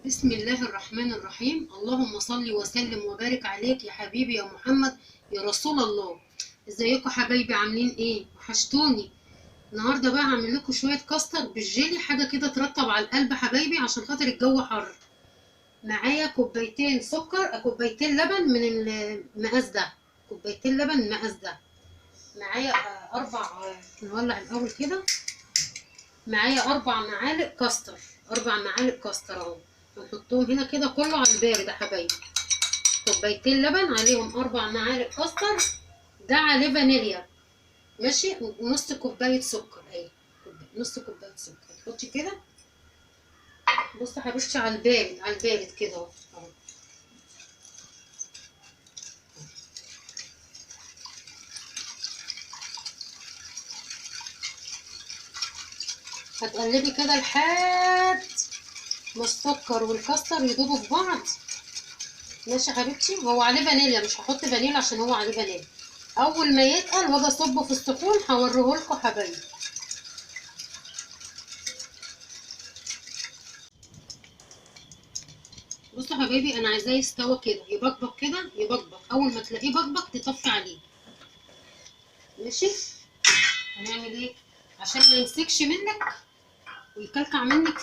بسم الله الرحمن الرحيم. اللهم صل وسلم وبارك عليك يا حبيبي يا محمد يا رسول الله. ازيكم حبايبي؟ عاملين ايه؟ وحشتوني. النهارده بقى هعمل لكم شويه كاستر بالجيلي، حاجه كده ترطب على القلب حبايبي عشان خاطر الجو حر. معايا كوبايتين سكر، كوبايتين لبن من المقاس ده، كوبايتين لبن المقاس ده. معايا نولع الاول كده. معايا 4 معالق كاستر، 4 معالق كاستر اهو. هنحطهم هنا كده كله على البارد يا حبايبي. كوبايتين لبن عليهم 4 معالق كاستر، ده عليه فانيليا ماشي، ونص كوبايه سكر اهي. نص كوبايه سكر تحطي كده. بصي يا حبيبتي على البارد، على البارد كده اهو. هتقلبي كده لحد ما السكر والكاستر يدوبوا في بعض. ماشي يا حبيبتي. هو عليه فانيليا، مش هحط فانيليا عشان هو عليه فانيليا. اول ما يتقل واجي اصبه في الصحون هوريهولكوا حبايبي. بصوا يا حبايبي، انا عايزاه يستوى كده، يبقبق كده، يبقبق. اول ما تلاقيه بقبق تطفي عليه. ماشي. هنعمل ايه عشان ما يمسكش منك ويكلكع منك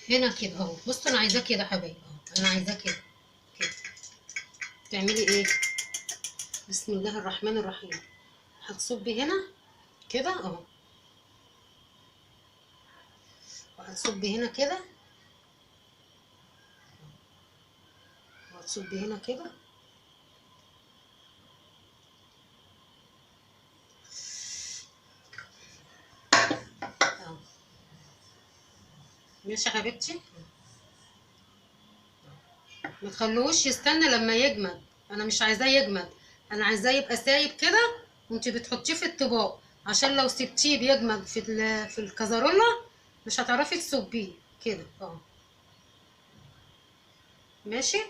هنا كده اهو. بصوا انا عايزاه كده يا حبايبي اهو، انا عايزاه كده كده. تعملي ايه؟ بسم الله الرحمن الرحيم. هتصبي هنا كده اهو، وهتصبي هنا كده، وهتصبي هنا كده اهو. ماشي يا حبيبتي. ما تخلوش يستنى لما يجمد، انا مش عايزاه يجمد، انا عايزاه يبقى سايب كده وانت بتحطيه في الطباق، عشان لو سبتيه بيجمد في الكازارولا مش هتعرفي تصبيه كده اهو. ماشي.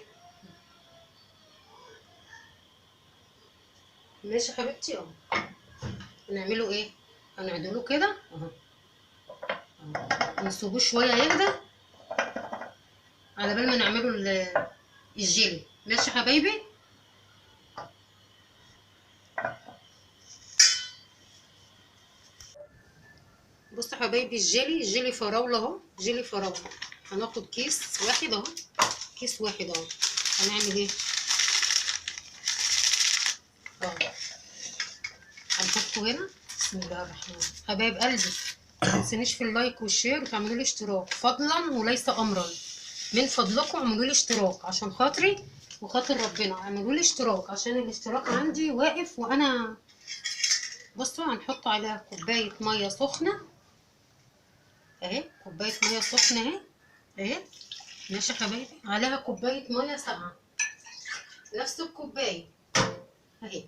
ماشي يا حبيبتي اهو. هنعمله ايه؟ هنعدله كده اهو، نسيبوه شويه يهدى على بال ما نعمله الجيلي. ماشي يا حبايبي. بصوا يا حبايبي، الجيلي فراوله اهو، جيلي فراوله. هناخد كيس واحد اهو، كيس واحد اهو. هنعمل ايه اهو؟ هنحطه هنا. بسم الله الرحمن الرحيم. حبايب قلبي، ما تنسونيش في اللايك والشير وتعملوا لي اشتراك فضلا وليس امرا. من فضلكم اعملوا لي اشتراك عشان خاطري وخاطر ربنا. اعملوا لي اشتراك عشان الاشتراك عندي واقف وانا. بصوا هنحط عليها كوبايه ميه سخنه اهي، كوبايه ميه سخنه اهي اهي. ماشي يا حبايبي. عليها كوبايه ميه ساقعه، نفس الكوبايه اهي.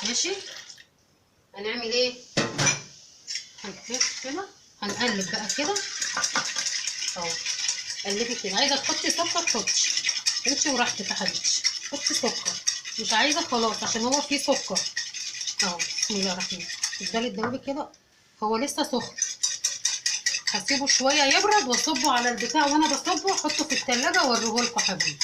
ماشي. هنعمل ايه؟ هنحط كده، هنقلب بقى كده اهو. قلبي كده. عايزه تحطي سكر حطي، انتي وراحتك يا حبيبتي. حطي سكر، مش عايزه خلاص عشان هو فيه سكر اهو. بسم الله الرحمن الرحيم. تفضلي تدوبي كده، هو لسه سخن. هسيبه شويه يبرد واصبه على البتاع، وانا بصبه احطه في التلاجة واوريهولكوا حبيبي.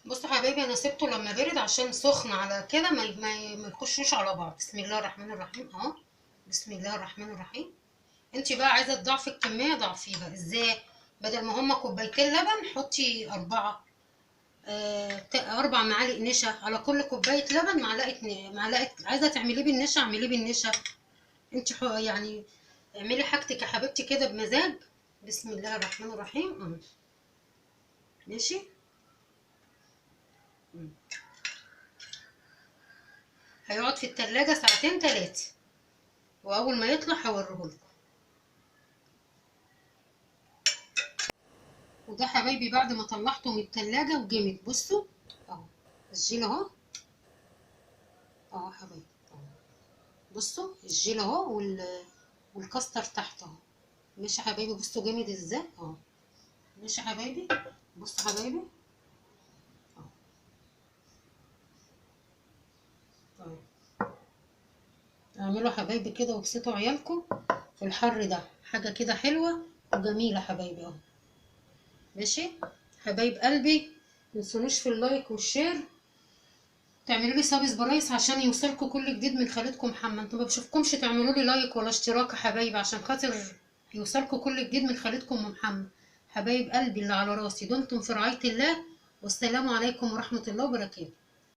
بصوا حبايبي، انا سبته لما برد عشان سخن على كده ما يخشوش على بعض. بسم الله الرحمن الرحيم اهو. بسم الله الرحمن الرحيم. انت بقى عايزه تضعفي الكميه ضعفيها ازاي؟ بدل ما هما كوبايتين لبن حطي 4 معالق نشا على كل كوبايه لبن. معلقه. عايزه تعمليه بالنشا اعمليه بالنشا. انت يعني اعملي حاجتك يا حبيبتي كده بمزاج. بسم الله الرحمن الرحيم اهو. ماشي. هيقعد في التلاجة ساعتين 3، واول ما يطلع هوريهولكم. وده حبايبي بعد ما طلعته من التلاجة وجمد. بصوا اهو الجيل اهو، اهو حبايبي اهو. بصوا الجيل اهو والكاستر تحت اهو. ماشي يا حبايبي. بصوا جامد ازاي اهو. ماشي يا حبايبي. بصوا حبايبي اهو. اعملوا حبايبي كده وابسطوا عيالكم في الحر ده، حاجه كده حلوه وجميله حبايبي اهو. ماشي حبايب قلبي، متنسونوش في اللايك والشير، تعملوا لي سبسكرايب عشان يوصلكم كل جديد من خالتكم محمد. انتوا ما بشوفكمش تعملوا لي لايك ولا اشتراك يا حبايبي عشان خاطر يوصلكم كل جديد من خالتكم محمد. حبايب قلبي اللي على راسي، دمتم في رعاية الله، والسلام عليكم ورحمة الله وبركاته.